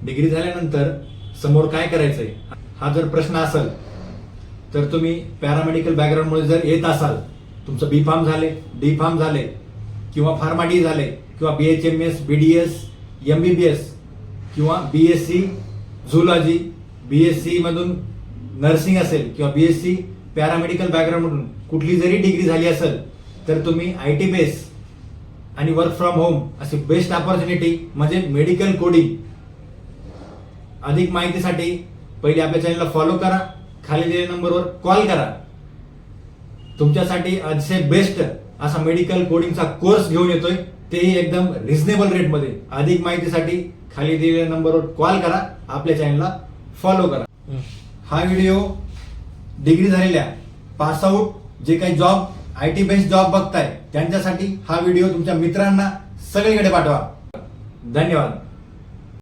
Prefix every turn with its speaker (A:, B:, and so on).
A: Degree झाल्यानंतर समोर काय करायचंय हा जर प्रश्न असेल तर तुम्ही पॅरामेडिकल बॅकग्राऊंडमुळे जर येत असाल, तुमचं बी फार्म झाले, डी फार्म झाले किंवा फार्मा डी झाले किंवा BHMS, BDS, MBBS किंवा BSc झूलॉजी, BSc मधून नर्सिंग असेल किंवा BSc पॅरामेडिकल बॅकग्राऊंड मधून कुठली जरी डिग्री झाली असेल तर तुम्ही IT बेस आणि वर्क फ्रॉम होम अशी बेस्ट अपॉर्च्युनिटी म्हणजे मेडिकल कोडिंग. अधिक माहितीसाठी पहिले आपल्या चॅनलला फॉलो करा, खाली दिलेल्या नंबरवर कॉल करा. तुमच्यासाठी अतिशय बेस्ट असा मेडिकल कोडिंगचा कोर्स घेऊन येतोय, तेही एकदम रिझनेबल रेटमध्ये. अधिक माहितीसाठी खाली दिलेल्या नंबरवर कॉल करा, आपल्या चॅनलला फॉलो करा. हा व्हिडिओ डिग्री झालेल्या पास आउट जे काही जॉब IT बेस्ड जॉब बघताय त्यांच्यासाठी हा व्हिडिओ तुमच्या मित्रांना सगळीकडे पाठवा. धन्यवाद.